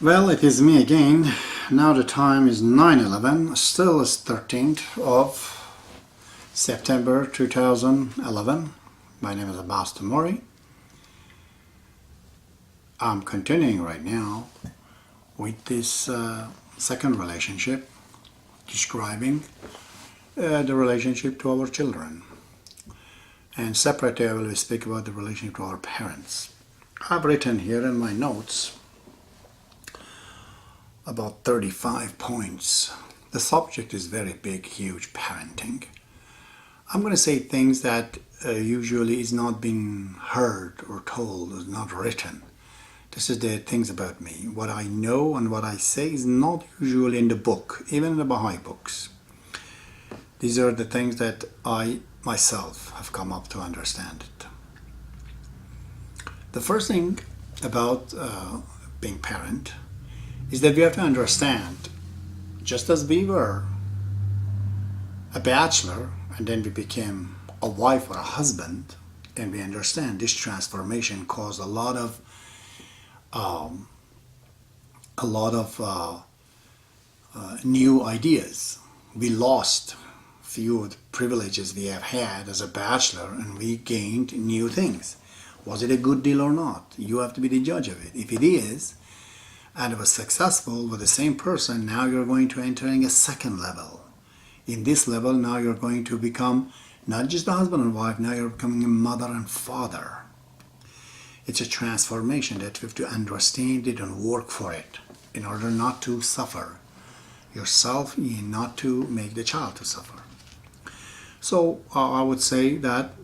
Well, it is me again. Now the time is 9:11. Still is 13th of September 2011. My name is Baha'i. I'm continuing right now with this second relationship, describing the relationship to our children. And separately I will speak about the relationship to our parents. I've written here in my notes about 35 points. The subject is very big, huge, parenting. I'm going to say things that usually is not being heard or told, is not written. This is the things about me. What I know and what I say is not usually in the book, even in the Baha'i books. These are the things that I myself have come up to understand it. The first thing about being parent is that we have to understand, just as we were a bachelor and then we became a wife or a husband, and we understand this transformation caused a lot of new ideas. We lost few of the privileges we have had as a bachelor, and we gained new things. Was it a good deal or not? You have to be the judge of it. If it is, and it was successful with the same person, now you're going to entering a second level. In this level, now you're going to become not just a husband and wife, now you're becoming a mother and father. It's a transformation that you have to understand it and work for it in order not to suffer yourself and not to make the child to suffer. So I would say that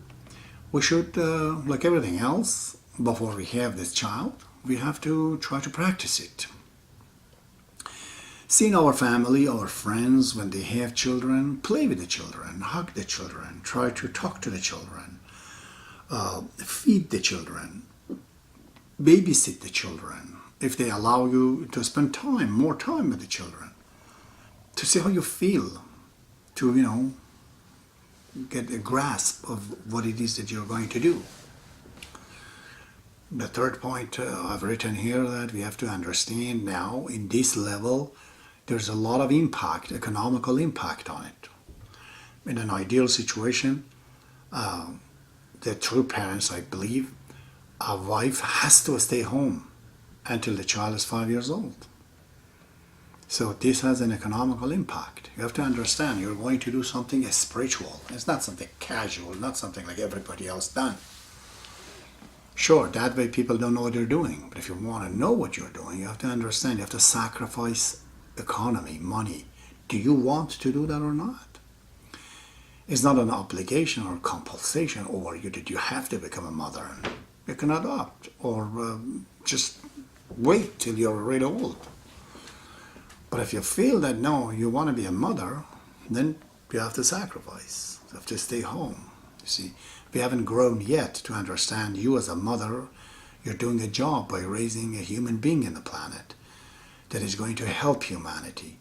we should, like everything else, before we have this child, we have to try to practice it. Seeing our family, our friends, when they have children, play with the children, hug the children, try to talk to the children, feed the children, babysit the children, if they allow you to spend more time with the children, to see how you feel, to, get a grasp of what it is that you're going to do. The third point I've written here, that we have to understand now in this level there's a lot of impact, economical impact on it. In an ideal situation, the true parents, I believe, a wife has to stay home until the child is 5 years old. So this has an economical impact. You have to understand you're going to do something spiritual. It's not something casual, not something like everybody else done. Sure, that way people don't know what they're doing. But if you want to know what you're doing, you have to understand, you have to sacrifice economy, money. Do you want to do that or not? It's not an obligation or compulsion over you that you have to become a mother. You can adopt or just wait till you're really old. But if you feel that no, you want to be a mother, then you have to sacrifice. You have to stay home. You see, we haven't grown yet to understand you as a mother. You're doing a job by raising a human being in the planet that is going to help humanity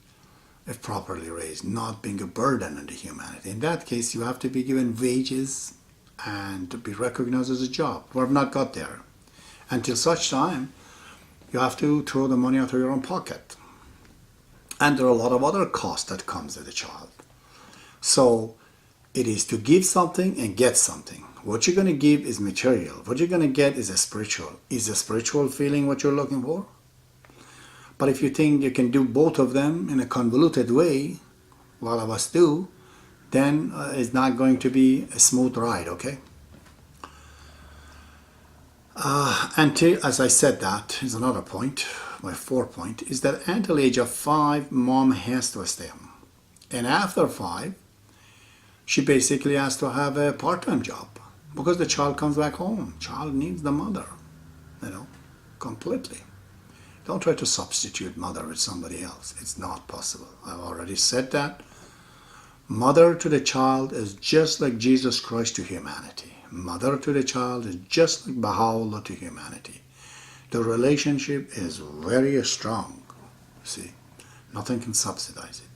if properly raised, not being a burden on the humanity. In that case, you have to be given wages and to be recognized as a job. We have not got there. Until such time, you have to throw the money out of your own pocket. And there are a lot of other costs that comes with a child. So it is to give something and get something. What you're going to give is material. What you're going to get is a spiritual. Is a spiritual feeling what you're looking for? But if you think you can do both of them in a convoluted way, a lot of us do, then it's not going to be a smooth ride, okay? Until, as I said, that is another point. My fourth point is that until the age of 5, mom has to stay home. And after 5, she basically has to have a part-time job because the child comes back home. Child needs the mother, completely. Don't try to substitute mother with somebody else. It's not possible. I've already said that. Mother to the child is just like Jesus Christ to humanity. Mother to the child is just like Baha'u'llah to humanity. The relationship is very strong. See, nothing can subsidize it.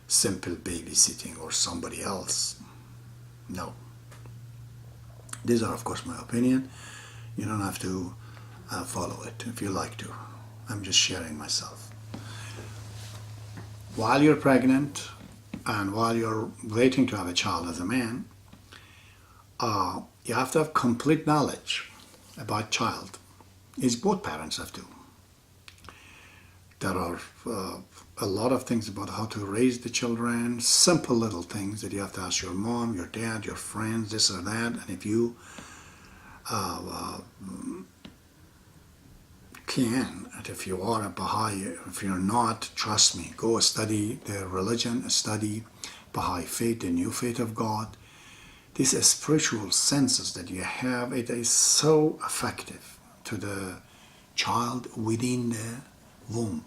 Simple babysitting or somebody else. No. These are, of course, my opinion. You don't have to follow it if you like to. I'm just sharing myself. While you're pregnant and while you're waiting to have a child as a man, you have to have complete knowledge about child. It's both parents have to. There are a lot of things about how to raise the children, simple little things that you have to ask your mom, your dad, your friends, this or that. And if you can, and if you are a Baha'i, if you're not, trust me, go study their religion, study Baha'i faith, the new faith of God. These spiritual senses that you have, it is so effective to the child within the womb.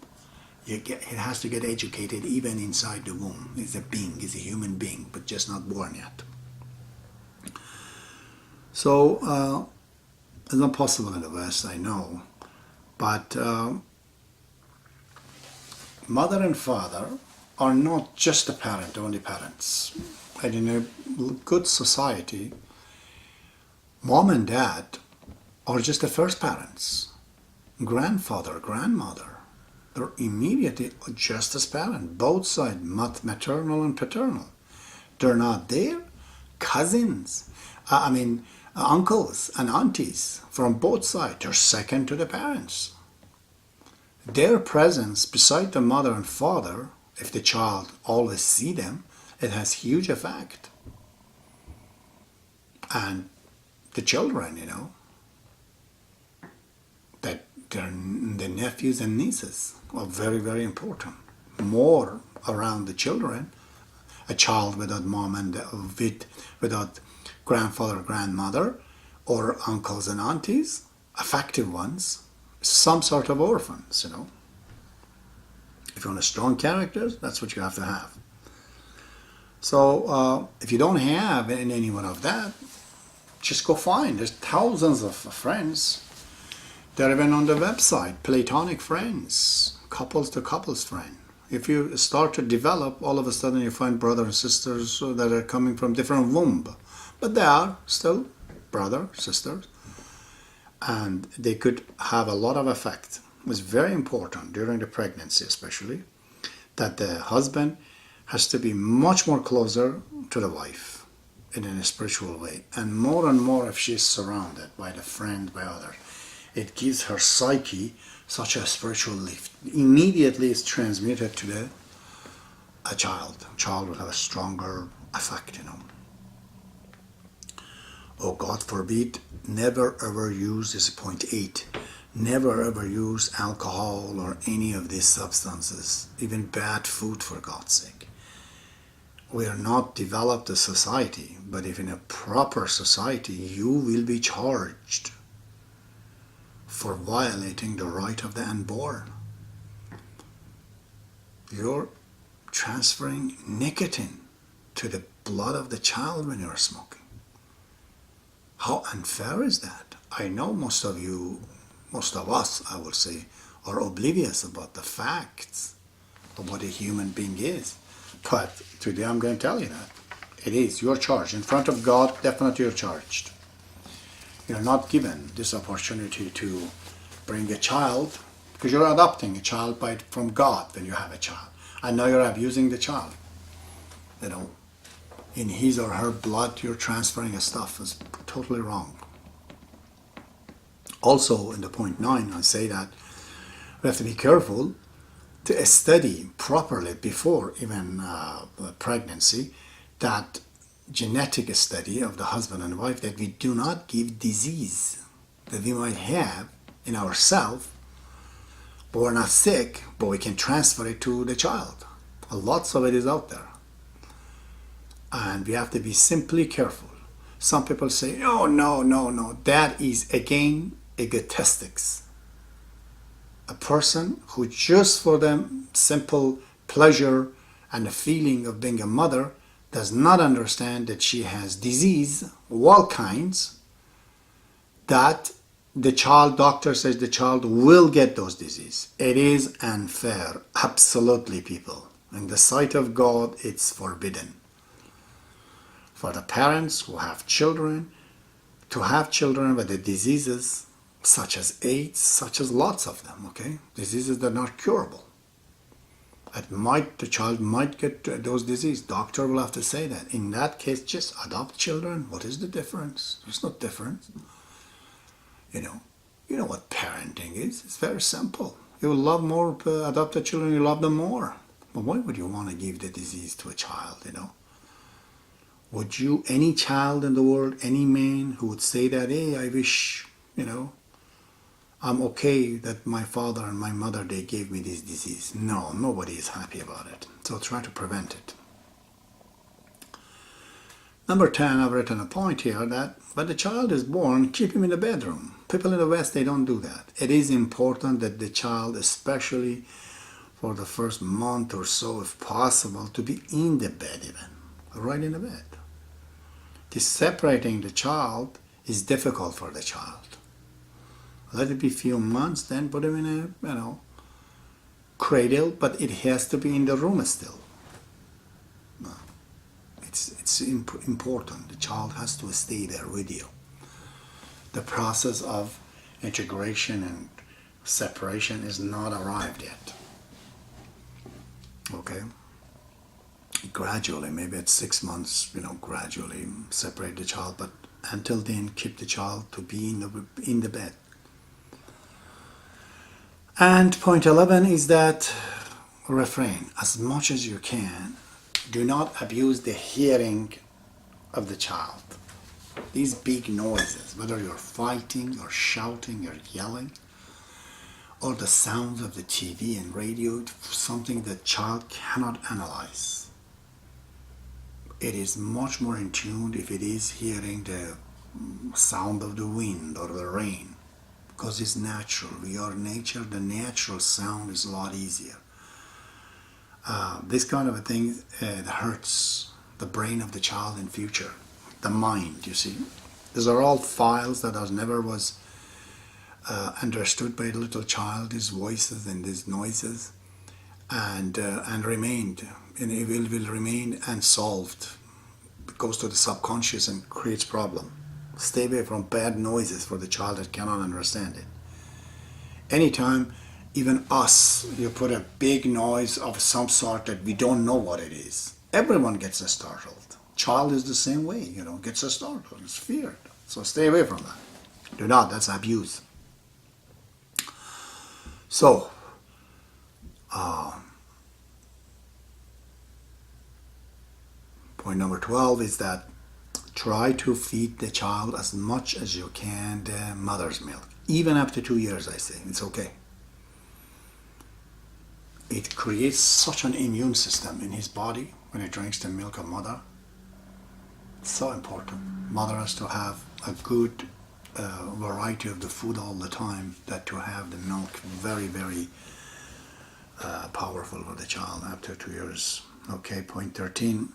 It has to get educated even inside the womb. It's a being, it's a human being, but just not born yet. So it's not possible in the West, I know. But mother and father are not just the parent, only parents. And in a good society, mom and dad are just the first parents. Grandfather, grandmother, they're immediately just as parent, both sides, maternal and paternal. They're not there. Cousins, uncles and aunties from both sides, they're second to the parents. Their presence beside the mother and father, if the child always see them, it has huge effect. And the children, that the nephews and nieces are very, very important. More around the children. A child without mom and without grandfather, grandmother, or uncles and aunties, effective ones, some sort of orphans, If you want a strong character, that's what you have to have. So if you don't have any one of that, just go find. There's thousands of friends. They're even on the website, platonic friends, couples to couples friend. If you start to develop, all of a sudden you find brothers and sisters that are coming from different womb. But they are still brother, sisters. And they could have a lot of effect. It's very important during the pregnancy especially that the husband has to be much more closer to the wife in a spiritual way. And more if she's surrounded by the friend, by others. It gives her psyche such a spiritual lift. Immediately it's transmitted to a child. A child will have a stronger effect, Oh, God forbid, never ever use, this is point 8, never ever use alcohol or any of these substances, even bad food for God's sake. We are not developed a society, but if in a proper society, you will be charged for violating the right of the unborn. You're transferring nicotine to the blood of the child when you're smoking. How unfair is that? I know most of us, I will say, are oblivious about the facts of what a human being is. But today I'm going to tell you that. It is, you're charged. In front of God, definitely you're charged. You're not given this opportunity to bring a child, because you're adopting a child from God when you have a child. And now you're abusing the child. In his or her blood, you're transferring a stuff. Is totally wrong. Also, in the point 9, I say that we have to be careful to study properly before even pregnancy, that genetic study of the husband and wife, that we do not give disease that we might have in ourselves, but we're not sick, but we can transfer it to the child. Lots of it is out there. And we have to be simply careful. Some people say, no. That is, again, egotistics. A person who just for them simple pleasure and the feeling of being a mother does not understand that she has disease of all kinds, that the child, doctor says the child will get those diseases. It is unfair, absolutely, people. In the sight of God, it's forbidden. For the parents who have children, to have children with the diseases such as AIDS, such as lots of them, okay? Diseases that are not curable. The child might get those diseases. Doctor will have to say that. In that case, just adopt children. What is the difference? There's no difference. You know what parenting is. It's very simple. You will love more adopted children, you love them more. But why would you want to give the disease to a child, Would you, any child in the world, any man who would say that, hey, I wish, I'm okay that my father and my mother, they gave me this disease. No, nobody is happy about it. So try to prevent it. Number 10, I've written a point here that when the child is born, keep him in the bedroom. People in the West, they don't do that. It is important that the child, especially for the first month or so, if possible, to be in the bed even, right in the bed. This separating the child is difficult for the child. Let it be few months, then put him in a, cradle, but it has to be in the room still. It's important. The child has to stay there with you. The process of integration and separation is not arrived yet. Okay? Gradually, maybe at 6 months, gradually separate the child, but until then, keep the child to be in the bed. And point 11 is that refrain as much as you can. Do not abuse the hearing of the child. These big noises, whether you're fighting, you're shouting, you're yelling, or the sounds of the TV and radio, something that child cannot analyze. It is much more in tune if it is hearing the sound of the wind or the rain, because it's natural. We are nature. The natural sound is a lot easier. This kind of a thing hurts the brain of the child in future, the mind. You see, these are all files that never was understood by the little child. These voices and these noises, and remained, and it will remain unsolved. It goes to the subconscious and creates problem. Stay away from bad noises for the child that cannot understand it. Anytime, even us, you put a big noise of some sort that we don't know what it is, everyone gets startled. Child is the same way, gets startled, it's feared. So stay away from that. Do not, that's abuse. So, point number 12 is that try to feed the child as much as you can the mother's milk. Even up to 2 years, I say, it's okay. It creates such an immune system in his body when he drinks the milk of mother. It's so important. Mother has to have a good variety of the food all the time, that to have the milk very, very powerful for the child after 2 years. Okay, point 13.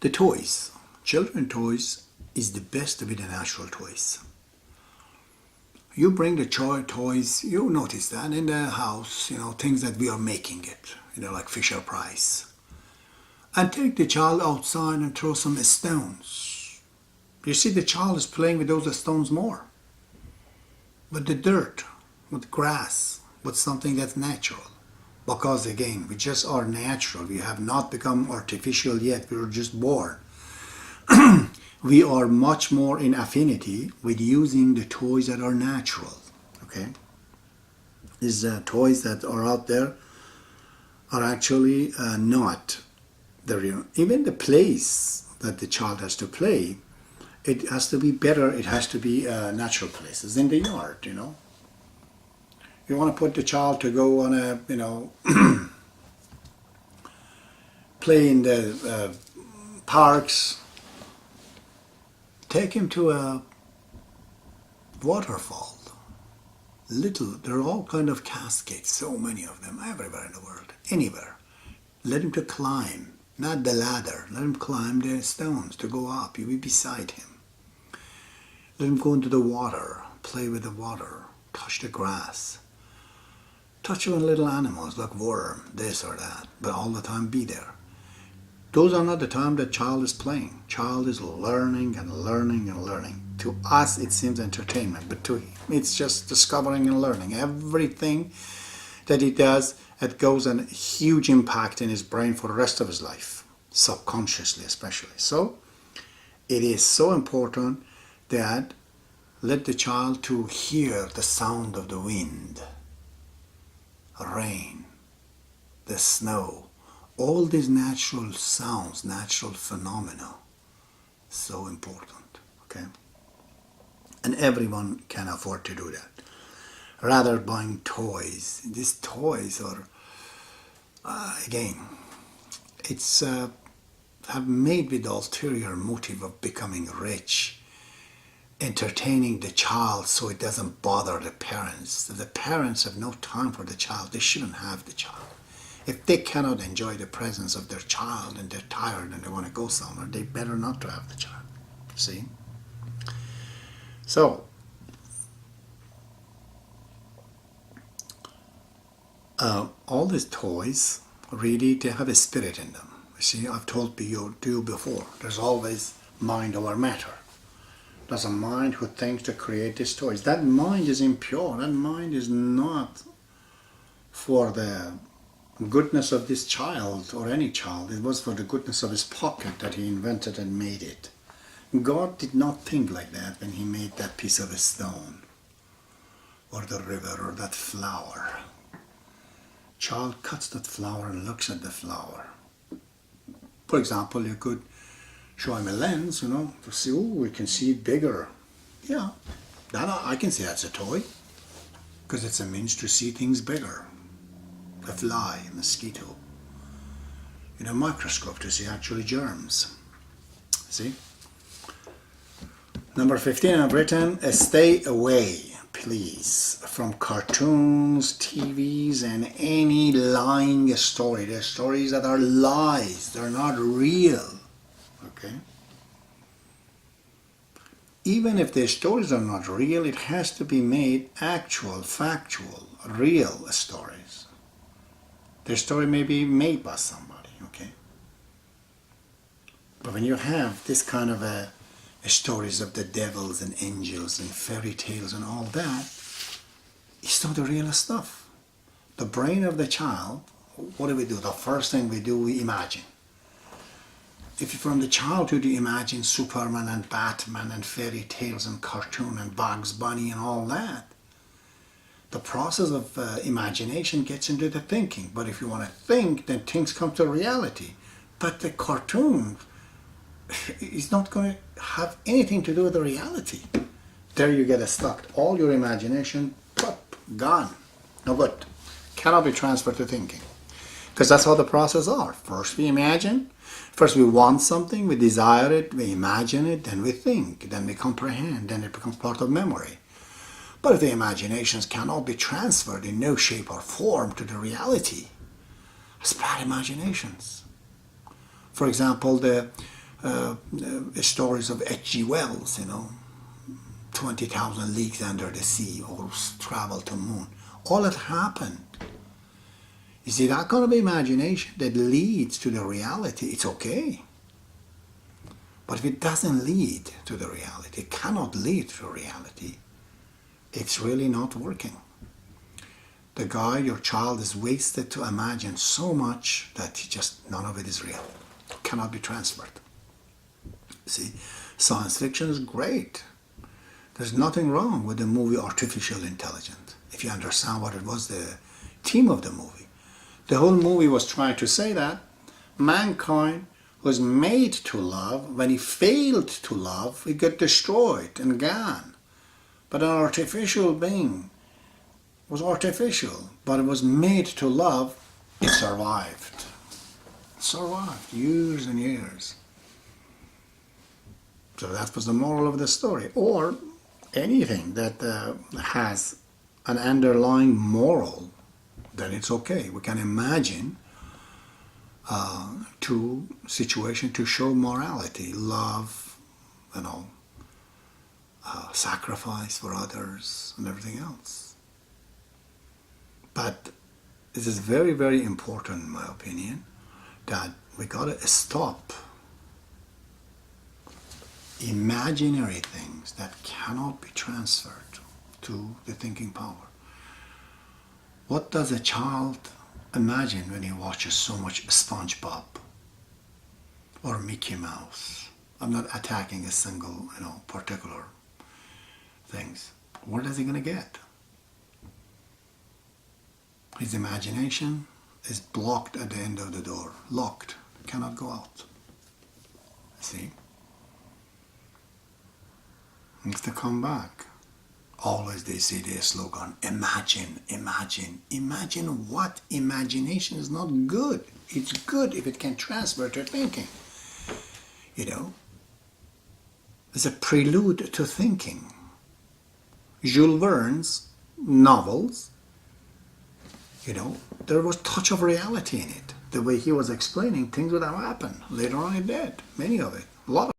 The toys. Children toys is the best with the natural toys. You bring the toys, you notice that in the house, things that we are making it, like Fisher Price. And take the child outside and throw some stones. You see the child is playing with those stones more. With the dirt, with grass, with something that's natural. Because again, we just are natural. We have not become artificial yet. We were just born. We are much more in affinity with using the toys that are natural. Okay? These toys that are out there are actually not the real. Even the place that the child has to play, it has to be better. It has to be natural places in the yard, You want to put the child to go on a, play in the parks. Take him to a waterfall. There are all kind of cascades, so many of them, everywhere in the world, anywhere. Let him to climb, not the ladder. Let him climb the stones to go up. You be beside him. Let him go into the water, play with the water, touch the grass. Touch even little animals like worm, this or that, but all the time be there. Those are not the time that child is playing. Child is learning and learning and learning. To us, it seems entertainment, but to him, it's just discovering and learning. Everything that he does, it goes a huge impact in his brain for the rest of his life, subconsciously especially. So it is so important that let the child to hear the sound of the wind, rain, the snow, all these natural sounds, natural phenomena, so important, okay? And everyone can afford to do that. Rather buying toys. These toys are, again, it's have made with the ulterior motive of becoming rich, entertaining the child so it doesn't bother the parents. The parents have no time for the child. They shouldn't have the child. If they cannot enjoy the presence of their child and they're tired and they want to go somewhere, they better not to have the child. See? So, all these toys, really, they have a spirit in them. You see, I've told you before, there's always mind over matter. There's a mind who thinks to create these toys. That mind is impure. That mind is not for the goodness of this child or any child. It was for the goodness of his pocket that he invented and made it. God did not think like that when he made that piece of a stone or the river or that flower. Child cuts that flower and looks at the flower. For example, you could show him a lens, to see, oh, we can see it bigger. Yeah, that I can say that's a toy because it's a means to see things bigger. A fly, a mosquito, in a microscope to see actually germs. See? Number 15, I've written, stay away, please, from cartoons, TVs, and any lying story. They're stories that are lies. They're not real. Okay? Even if the stories are not real, it has to be made actual, factual, real stories. The story may be made by somebody, okay? But when you have this kind of stories of the devils and angels and fairy tales and all that, it's not the real stuff. The brain of the child, what do? The first thing we do, we imagine. If from the childhood you imagine Superman and Batman and fairy tales and cartoon and Bugs Bunny and all that, the process of imagination gets into the thinking. But if you want to think, then things come to reality. But the cartoon is not going to have anything to do with the reality. There you get stuck. All your imagination, pop, gone. No good. Cannot be transferred to thinking. Because that's how the process are. First we imagine. First we want something, we desire it, we imagine it, then we think, then we comprehend, then it becomes part of memory. But if the imaginations cannot be transferred in no shape or form to the reality, it's bad imaginations. For example, the stories of H.G. Wells, 20,000 leagues under the sea, or travel to moon. All that happened. You see, that kind of imagination that leads to the reality, it's okay. But if it doesn't lead to the reality, it cannot lead to reality, it's really not working. The guy, your child, is wasted to imagine so much that none of it is real. It cannot be transferred. See, science fiction is great. There's nothing wrong with the movie Artificial Intelligence, if you understand what it was, the theme of the movie. The whole movie was trying to say that mankind was made to love. When he failed to love, he got destroyed and gone. But an artificial being was artificial, but it was made to love. It survived. It survived years and years. So that was the moral of the story. Or anything that has an underlying moral, then it's okay. We can imagine to situation to show morality, love, sacrifice for others and everything else. But this is very, very important, in my opinion, that we gotta stop imaginary things that cannot be transferred to the thinking power. What does a child imagine when he watches so much SpongeBob or Mickey Mouse? I'm not attacking a single, particular things. What is he gonna get? His imagination is blocked at the end of the door, locked, cannot go out. See? If they come back, always they see their slogan, imagine, imagine. Imagine what? Imagination is not good. It's good if it can transfer to thinking. It's a prelude to thinking. Jules Verne's novels, there was touch of reality in it. The way he was explaining things would have happened. Later on it did. Many of it. A lot of